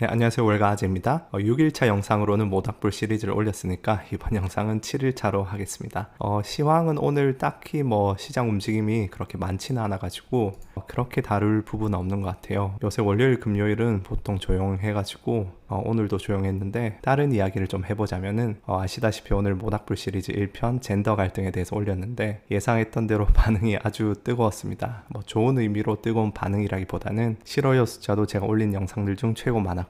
네, 안녕하세요. 월가아재입니다. 6일차 영상으로는 모닥불 시리즈를 올렸으니까 이번 영상은 7일차로 하겠습니다. 시황은 오늘 딱히 시장 움직임이 그렇게 많지는 않아가지고 그렇게 다룰 부분은 없는 것 같아요. 요새 월요일, 금요일은 보통 조용해가지고 오늘도 조용했는데 다른 이야기를 좀 해보자면은 아시다시피 오늘 모닥불 시리즈 1편 젠더 갈등에 대해서 올렸는데 예상했던 대로 반응이 아주 뜨거웠습니다. 좋은 의미로 뜨거운 반응이라기보다는 싫어요 숫자도 제가 올린 영상들 중 최고 많았고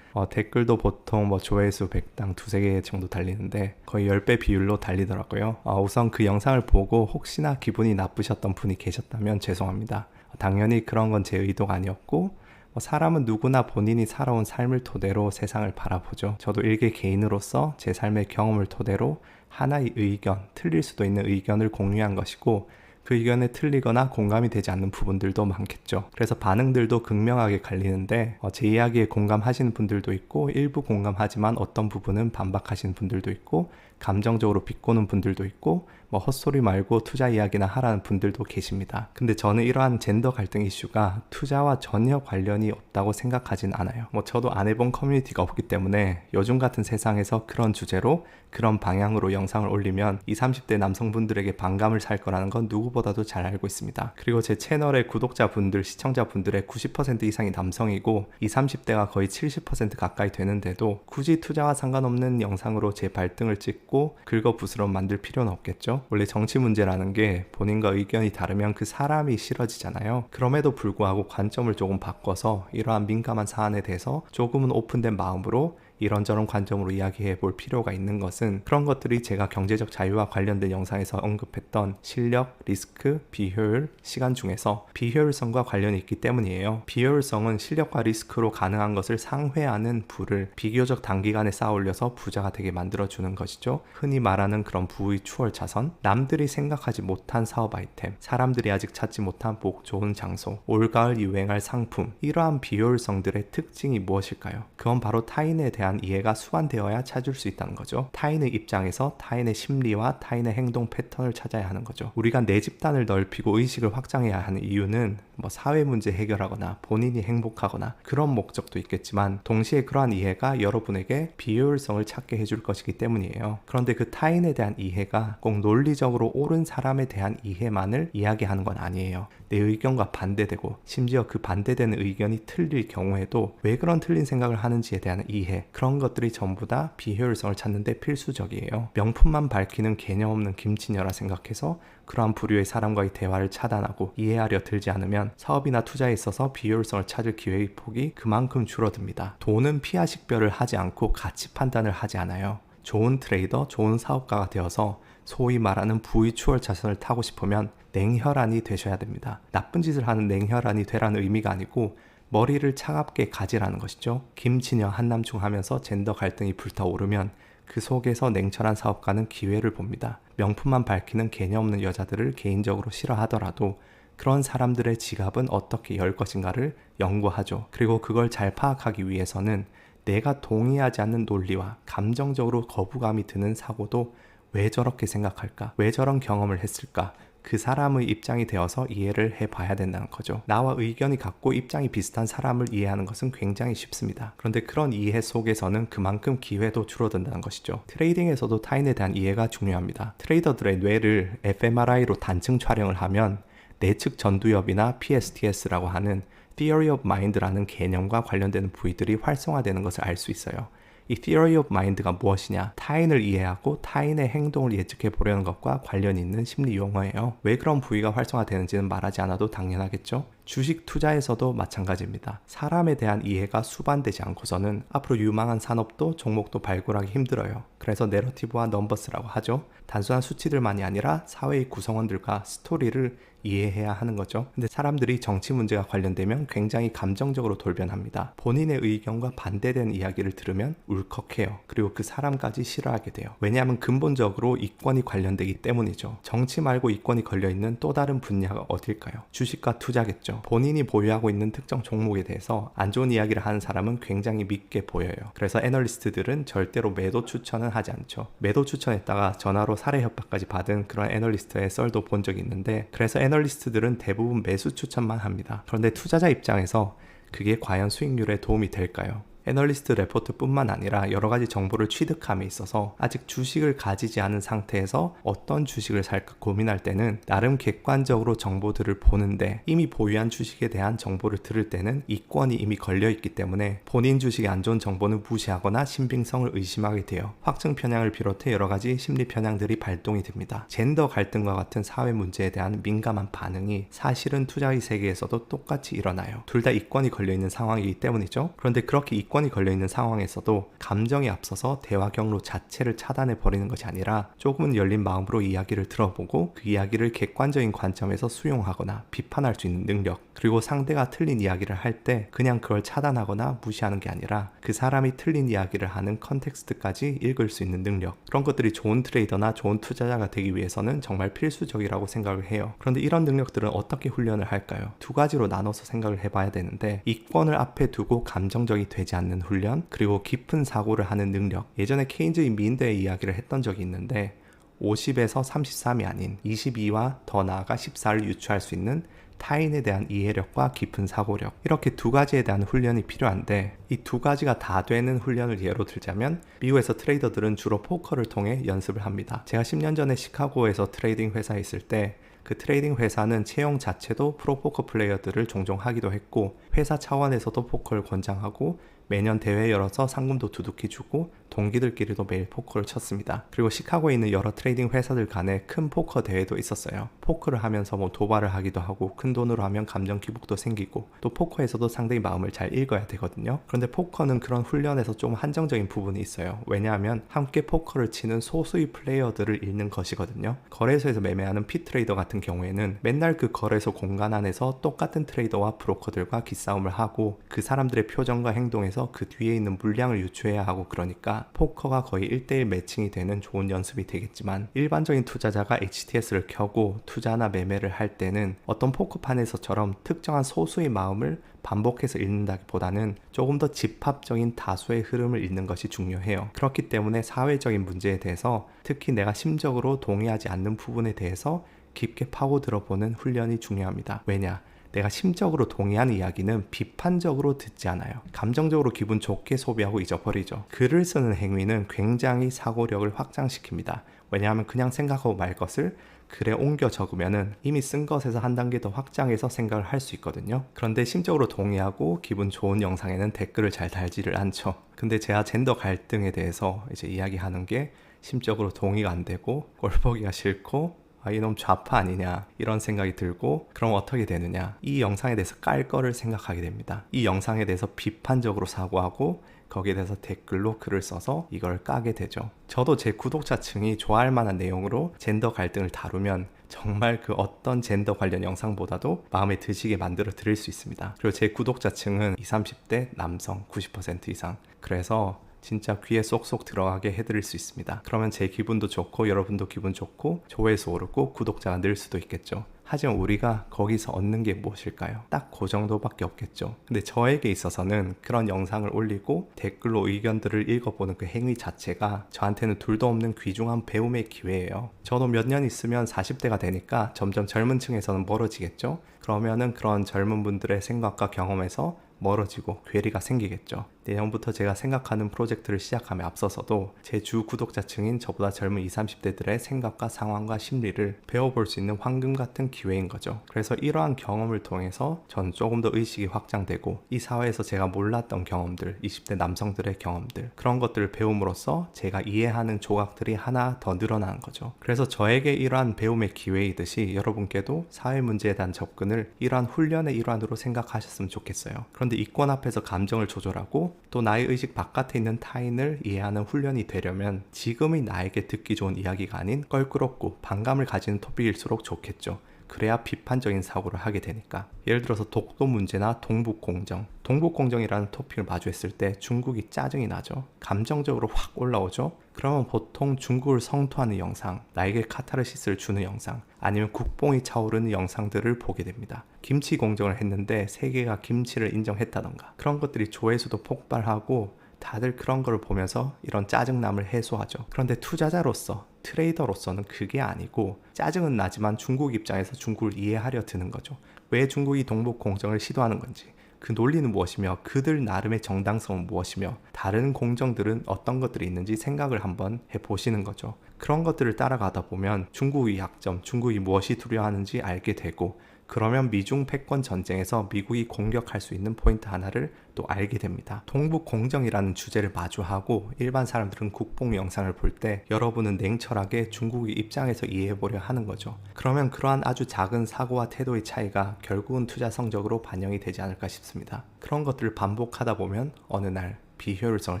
댓글도 보통 조회수 100당 두세 개 정도 달리는데 거의 10배 비율로 달리더라고요. 우선 그 영상을 보고 혹시나 기분이 나쁘셨던 분이 계셨다면 죄송합니다. 당연히 그런 건 제 의도가 아니었고 사람은 누구나 본인이 살아온 삶을 토대로 세상을 바라보죠. 저도 일개 개인으로서 제 삶의 경험을 토대로 하나의 의견, 틀릴 수도 있는 의견을 공유한 것이고 그 의견에 틀리거나 공감이 되지 않는 부분들도 많겠죠. 그래서 반응들도 극명하게 갈리는데 제 이야기에 공감하시는 분들도 있고 일부 공감하지만 어떤 부분은 반박하시는 분들도 있고 감정적으로 비꼬는 분들도 있고 헛소리 말고 투자 이야기나 하라는 분들도 계십니다. 근데 저는 이러한 젠더 갈등 이슈가 투자와 전혀 관련이 없다고 생각하진 않아요. 저도 안 해본 커뮤니티가 없기 때문에 요즘 같은 세상에서 그런 주제로 그런 방향으로 영상을 올리면 20, 30대 남성분들에게 반감을 살 거라는 건 누구보다도 잘 알고 있습니다. 그리고 제 채널의 구독자분들, 시청자분들의 90% 이상이 남성이고 20, 30대가 거의 70% 가까이 되는데도 굳이 투자와 상관없는 영상으로 제 발등을 찍고 긁어부스럼 만들 필요는 없겠죠. 원래 정치 문제라는 게 본인과 의견이 다르면 그 사람이 싫어지잖아요. 그럼에도 불구하고 관점을 조금 바꿔서 이러한 민감한 사안에 대해서 조금은 오픈된 마음으로 이런저런 관점으로 이야기해 볼 필요가 있는 것은 그런 것들이 제가 경제적 자유와 관련된 영상에서 언급했던 실력, 리스크, 비효율, 시간 중에서 비효율성과 관련이 있기 때문이에요. 비효율성은 실력과 리스크로 가능한 것을 상회하는 부를 비교적 단기간에 쌓아 올려서 부자가 되게 만들어주는 것이죠. 흔히 말하는 그런 부의 추월 자선, 남들이 생각하지 못한 사업 아이템, 사람들이 아직 찾지 못한 복 좋은 장소, 올가을 유행할 상품, 이러한 비효율성들의 특징이 무엇일까요? 그건 바로 타인에 대한 이해가 수반되어야 찾을 수 있다는 거죠. 타인의 입장에서 타인의 심리와 타인의 행동 패턴을 찾아야 하는 거죠. 우리가 내 집단을 넓히고 의식을 확장해야 하는 이유는 사회 문제 해결하거나 본인이 행복하거나 그런 목적도 있겠지만 동시에 그러한 이해가 여러분에게 비효율성을 찾게 해줄 것이기 때문이에요. 그런데 그 타인에 대한 이해가 꼭 논리적으로 옳은 사람에 대한 이해만을 이야기하는 건 아니에요. 내 의견과 반대되고 심지어 그 반대되는 의견이 틀릴 경우에도 왜 그런 틀린 생각을 하는지에 대한 이해, 그런 것들이 전부 다 비효율성을 찾는 데 필수적이에요. 명품만 밝히는 개념 없는 김치녀라 생각해서 그러한 부류의 사람과의 대화를 차단하고 이해하려 들지 않으면 사업이나 투자에 있어서 비효율성을 찾을 기회의 폭이 그만큼 줄어듭니다. 돈은 피하 식별을 하지 않고 가치 판단을 하지 않아요. 좋은 트레이더, 좋은 사업가가 되어서 소위 말하는 부의 추월 자선을 타고 싶으면 냉혈한이 되셔야 됩니다. 나쁜 짓을 하는 냉혈한이 되라는 의미가 아니고 머리를 차갑게 가지라는 것이죠. 김치녀 한남충 하면서 젠더 갈등이 불타오르면 그 속에서 냉철한 사업가는 기회를 봅니다. 명품만 밝히는 개념 없는 여자들을 개인적으로 싫어하더라도 그런 사람들의 지갑은 어떻게 열 것인가를 연구하죠. 그리고 그걸 잘 파악하기 위해서는 내가 동의하지 않는 논리와 감정적으로 거부감이 드는 사고도 왜 저렇게 생각할까? 왜 저런 경험을 했을까? 그 사람의 입장이 되어서 이해를 해봐야 된다는 거죠. 나와 의견이 같고 입장이 비슷한 사람을 이해하는 것은 굉장히 쉽습니다. 그런데 그런 이해 속에서는 그만큼 기회도 줄어든다는 것이죠. 트레이딩에서도 타인에 대한 이해가 중요합니다. 트레이더들의 뇌를 fMRI로 단층 촬영을 하면 내측 전두엽이나 PSTS라고 하는 Theory of Mind라는 개념과 관련되는 부위들이 활성화되는 것을 알 수 있어요. 이 Theory of Mind가 무엇이냐? 타인을 이해하고 타인의 행동을 예측해 보려는 것과 관련이 있는 심리 용어예요. 왜 그런 부위가 활성화되는지는 말하지 않아도 당연하겠죠? 주식 투자에서도 마찬가지입니다. 사람에 대한 이해가 수반되지 않고서는 앞으로 유망한 산업도 종목도 발굴하기 힘들어요. 그래서 내러티브와 넘버스라고 하죠. 단순한 수치들만이 아니라 사회의 구성원들과 스토리를 이해해야 하는 거죠. 근데 사람들이 정치 문제가 관련되면 굉장히 감정적으로 돌변합니다. 본인의 의견과 반대되는 이야기를 들으면 울컥해요. 그리고 그 사람까지 싫어하게 돼요. 왜냐하면 근본적으로 이권이 관련되기 때문이죠. 정치 말고 이권이 걸려있는 또 다른 분야가 어딜까요? 주식과 투자겠죠. 본인이 보유하고 있는 특정 종목에 대해서 안 좋은 이야기를 하는 사람은 굉장히 믿게 보여요. 그래서 애널리스트들은 절대로 매도 추천은 하지 않죠. 매도 추천했다가 전화로 살해 협박까지 받은 그런 애널리스트의 썰도 본 적이 있는데, 그래서 애널리스트들은 대부분 매수 추천만 합니다. 그런데 투자자 입장에서 그게 과연 수익률에 도움이 될까요? 애널리스트 레포트뿐만 아니라 여러 가지 정보를 취득함에 있어서 아직 주식을 가지지 않은 상태에서 어떤 주식을 살까 고민할 때는 나름 객관적으로 정보들을 보는데, 이미 보유한 주식에 대한 정보를 들을 때는 이권이 이미 걸려 있기 때문에 본인 주식의 안 좋은 정보는 무시하거나 신빙성을 의심하게 돼요. 확증 편향을 비롯해 여러 가지 심리 편향들이 발동이 됩니다. 젠더 갈등과 같은 사회 문제에 대한 민감한 반응이 사실은 투자의 세계에서도 똑같이 일어나요. 둘 다 이권이 걸려있는 상황이기 때문이죠. 그런데 그렇게 이권이 걸려있는 상황에서도 감정이 앞서서 대화 경로 자체를 차단해 버리는 것이 아니라 조금은 열린 마음으로 이야기를 들어보고 그 이야기를 객관적인 관점에서 수용하거나 비판할 수 있는 능력, 그리고 상대가 틀린 이야기를 할 때 그냥 그걸 차단하거나 무시하는 게 아니라 그 사람이 틀린 이야기를 하는 컨텍스트까지 읽을 수 있는 능력, 그런 것들이 좋은 트레이더나 좋은 투자자가 되기 위해서는 정말 필수적이라고 생각을 해요. 그런데 이런 능력들은 어떻게 훈련을 할까요? 두 가지로 나눠서 생각을 해봐야 되는데, 이권을 앞에 두고 감정적이 되지 않는 훈련, 그리고 깊은 사고를 하는 능력. 예전에 케인즈의 미인대의 이야기를 했던 적이 있는데 50에서 33이 아닌 22와 더 나아가 14를 유추할 수 있는 타인에 대한 이해력과 깊은 사고력, 이렇게 두 가지에 대한 훈련이 필요한데, 이 두 가지가 다 되는 훈련을 예로 들자면 미국에서 트레이더들은 주로 포커를 통해 연습을 합니다. 제가 10년 전에 시카고에서 트레이딩 회사에 있을 때 그 트레이딩 회사는 채용 자체도 프로포커 플레이어들을 종종 하기도 했고, 회사 차원에서도 포커를 권장하고 매년 대회 열어서 상금도 두둑히 주고 동기들끼리도 매일 포커를 쳤습니다. 그리고 시카고에 있는 여러 트레이딩 회사들 간에 큰 포커 대회도 있었어요. 포커를 하면서 뭐 도발을 하기도 하고 큰 돈으로 하면 감정 기복도 생기고, 또 포커에서도 상대의 마음을 잘 읽어야 되거든요. 그런데 포커는 그런 훈련에서 좀 한정적인 부분이 있어요. 왜냐하면 함께 포커를 치는 소수의 플레이어들을 읽는 것이거든요. 거래소에서 매매하는 피트레이더 같은 경우에는 맨날 그 거래소 공간 안에서 똑같은 트레이더와 브로커들과 기싸움을 하고 그 사람들의 표정과 행동에서 그 뒤에 있는 물량을 유추해야 하고, 그러니까 포커가 거의 1대1 매칭이 되는 좋은 연습이 되겠지만, 일반적인 투자자가 HTS를 켜고 투자나 매매를 할 때는 어떤 포커판에서처럼 특정한 소수의 마음을 반복해서 읽는다기보다는 조금 더 집합적인 다수의 흐름을 읽는 것이 중요해요. 그렇기 때문에 사회적인 문제에 대해서, 특히 내가 심적으로 동의하지 않는 부분에 대해서 깊게 파고들어보는 훈련이 중요합니다. 왜냐? 내가 심적으로 동의하는 이야기는 비판적으로 듣지 않아요. 감정적으로 기분 좋게 소비하고 잊어버리죠. 글을 쓰는 행위는 굉장히 사고력을 확장시킵니다. 왜냐하면 그냥 생각하고 말 것을 글에 옮겨 적으면은 이미 쓴 것에서 한 단계 더 확장해서 생각을 할 수 있거든요. 그런데 심적으로 동의하고 기분 좋은 영상에는 댓글을 잘 달지를 않죠. 근데 제가 젠더 갈등에 대해서 이제 이야기하는 게 심적으로 동의가 안 되고 꼴보기가 싫고 이놈 좌파 아니냐 이런 생각이 들고, 그럼 어떻게 되느냐, 이 영상에 대해서 깔 거를 생각하게 됩니다. 이 영상에 대해서 비판적으로 사고하고 거기에 대해서 댓글로 글을 써서 이걸 까게 되죠. 저도 제 구독자층이 좋아할 만한 내용으로 젠더 갈등을 다루면 정말 그 어떤 젠더 관련 영상보다도 마음에 드시게 만들어 드릴 수 있습니다. 그리고 제 구독자층은 20, 30대 남성 90% 이상, 그래서 진짜 귀에 쏙쏙 들어가게 해드릴 수 있습니다. 그러면 제 기분도 좋고 여러분도 기분 좋고 조회수 오르고 구독자가 늘 수도 있겠죠. 하지만 우리가 거기서 얻는 게 무엇일까요? 딱 그 정도밖에 없겠죠. 근데 저에게 있어서는 그런 영상을 올리고 댓글로 의견들을 읽어보는 그 행위 자체가 저한테는 둘도 없는 귀중한 배움의 기회예요. 저도 몇 년 있으면 40대가 되니까 점점 젊은 층에서는 멀어지겠죠. 그러면은 그런 젊은 분들의 생각과 경험에서 멀어지고 괴리가 생기겠죠. 내년부터 제가 생각하는 프로젝트를 시작함에 앞서서도 제 주 구독자층인 저보다 젊은 20, 30대들의 생각과 상황과 심리를 배워볼 수 있는 황금 같은 기회인 거죠. 그래서 이러한 경험을 통해서 저는 조금 더 의식이 확장되고, 이 사회에서 제가 몰랐던 경험들, 20대 남성들의 경험들, 그런 것들을 배움으로써 제가 이해하는 조각들이 하나 더 늘어나는 거죠. 그래서 저에게 이러한 배움의 기회이듯이 여러분께도 사회 문제에 대한 접근을 이러한 훈련의 일환으로 생각하셨으면 좋겠어요. 그런데 이권 앞에서 감정을 조절하고 또 나의 의식 바깥에 있는 타인을 이해하는 훈련이 되려면 지금의 나에게 듣기 좋은 이야기가 아닌 껄끄럽고 반감을 가지는 토픽일수록 좋겠죠. 그래야 비판적인 사고를 하게 되니까. 예를 들어서 독도 문제나 동북공정. 동북공정이라는 토픽을 마주했을 때 중국이 짜증이 나죠. 감정적으로 확 올라오죠. 그러면 보통 중국을 성토하는 영상, 나에게 카타르시스를 주는 영상, 아니면 국뽕이 차오르는 영상들을 보게 됩니다. 김치 공정을 했는데 세계가 김치를 인정했다던가, 그런 것들이 조회수도 폭발하고 다들 그런 걸 보면서 이런 짜증남을 해소하죠. 그런데 투자자로서, 트레이더로서는 그게 아니고, 짜증은 나지만 중국 입장에서 중국을 이해하려 드는 거죠. 왜 중국이 동북 공정을 시도하는 건지, 그 논리는 무엇이며 그들 나름의 정당성은 무엇이며 다른 공정들은 어떤 것들이 있는지 생각을 한번 해보시는 거죠. 그런 것들을 따라가다 보면 중국의 약점, 중국이 무엇이 두려워하는지 알게 되고, 그러면 미중 패권 전쟁에서 미국이 공격할 수 있는 포인트 하나를 또 알게 됩니다. 동북 공정이라는 주제를 마주하고 일반 사람들은 국뽕 영상을 볼 때 여러분은 냉철하게 중국의 입장에서 이해해보려 하는 거죠. 그러면 그러한 아주 작은 사고와 태도의 차이가 결국은 투자 성적으로 반영이 되지 않을까 싶습니다. 그런 것들을 반복하다 보면 어느 날 비효율성을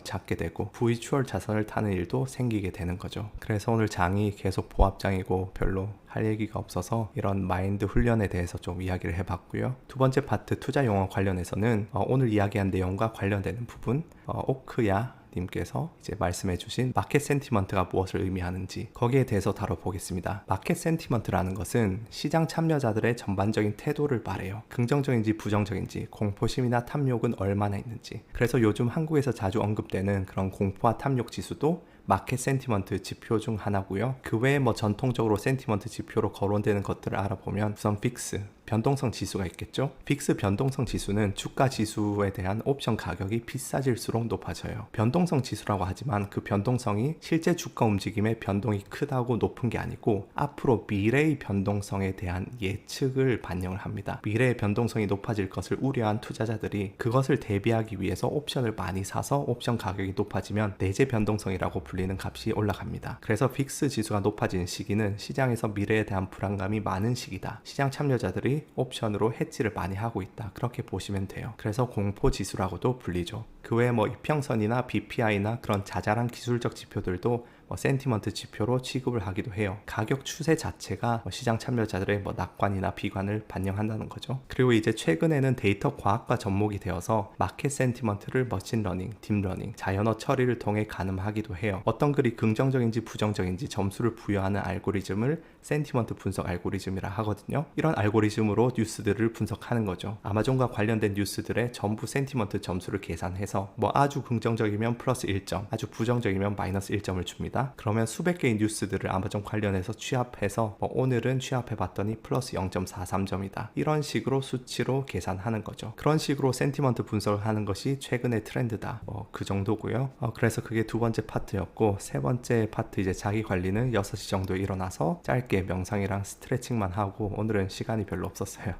찾게 되고 부위추월 자산을 타는 일도 생기게 되는 거죠. 그래서 오늘 장이 계속 보합장이고 별로 할 얘기가 없어서 이런 마인드 훈련에 대해서 좀 이야기를 해봤고요. 두 번째 파트 투자 용어 관련해서는 오늘 이야기한 내용과 관련되는 부분, 오크야 님께서 이제 말씀해주신 마켓 센티먼트가 무엇을 의미하는지 거기에 대해서 다뤄보겠습니다. 마켓 센티먼트라는 것은 시장 참여자들의 전반적인 태도를 말해요. 긍정적인지 부정적인지, 공포심이나 탐욕은 얼마나 있는지. 그래서 요즘 한국에서 자주 언급되는 그런 공포와 탐욕 지수도 마켓 센티먼트 지표 중 하나고요. 그 외에 전통적으로 센티먼트 지표로 거론되는 것들을 알아보면 우선 픽스, 변동성 지수가 있겠죠. 픽스 변동성 지수는 주가 지수에 대한 옵션 가격이 비싸질수록 높아져요. 변동성 지수라고 하지만 그 변동성이 실제 주가 움직임의 변동이 크다고 높은 게 아니고 앞으로 미래의 변동성에 대한 예측을 반영을 합니다. 미래의 변동성이 높아질 것을 우려한 투자자들이 그것을 대비하기 위해서 옵션을 많이 사서 옵션 가격이 높아지면 내재 변동성이라고 불리는 값이 올라갑니다. 그래서 픽스 지수가 높아지는 시기는 시장에서 미래에 대한 불안감이 많은 시기다. 시장 참여자들이 옵션으로 해지를 많이 하고 있다. 그렇게 보시면 돼요. 그래서 공포 지수라고도 불리죠. 그 외에 이평선이나 BPI나 그런 자잘한 기술적 지표들도 센티먼트 지표로 취급을 하기도 해요. 가격 추세 자체가 시장 참여자들의 낙관이나 비관을 반영한다는 거죠. 그리고 이제 최근에는 데이터 과학과 접목이 되어서 마켓 센티먼트를 머신러닝, 딥러닝, 자연어 처리를 통해 가늠하기도 해요. 어떤 글이 긍정적인지 부정적인지 점수를 부여하는 알고리즘을 센티먼트 분석 알고리즘이라 하거든요. 이런 알고리즘으로 뉴스들을 분석하는 거죠. 아마존과 관련된 뉴스들의 전부 센티먼트 점수를 계산해서 아주 긍정적이면 플러스 1점, 아주 부정적이면 마이너스 1점을 줍니다. 그러면 수백 개의 뉴스들을 아마존 관련해서 취합해서 오늘은 취합해봤더니 플러스 0.43점이다. 이런 식으로 수치로 계산하는 거죠. 그런 식으로 센티먼트 분석을 하는 것이 최근의 트렌드다. 그 정도고요. 그래서 그게 두 번째 파트였고, 세 번째 파트 이제 자기 관리는 6시 정도에 일어나서 짧게 명상이랑 스트레칭만 하고, 오늘은 시간이 별로 없었어요.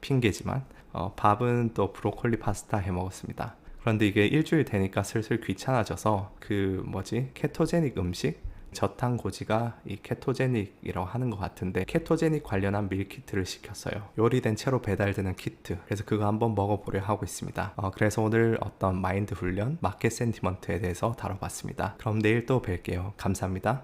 핑계지만 밥은 또 브로콜리 파스타 해 먹었습니다. 그런데 이게 일주일 되니까 슬슬 귀찮아져서 케토제닉 음식? 저탄고지가 이 케토제닉이라고 하는 것 같은데 케토제닉 관련한 밀키트를 시켰어요. 요리된 채로 배달되는 키트. 그래서 그거 한번 먹어보려 하고 있습니다. 그래서 오늘 어떤 마인드 훈련, 마켓 센티먼트에 대해서 다뤄봤습니다. 그럼 내일 또 뵐게요. 감사합니다.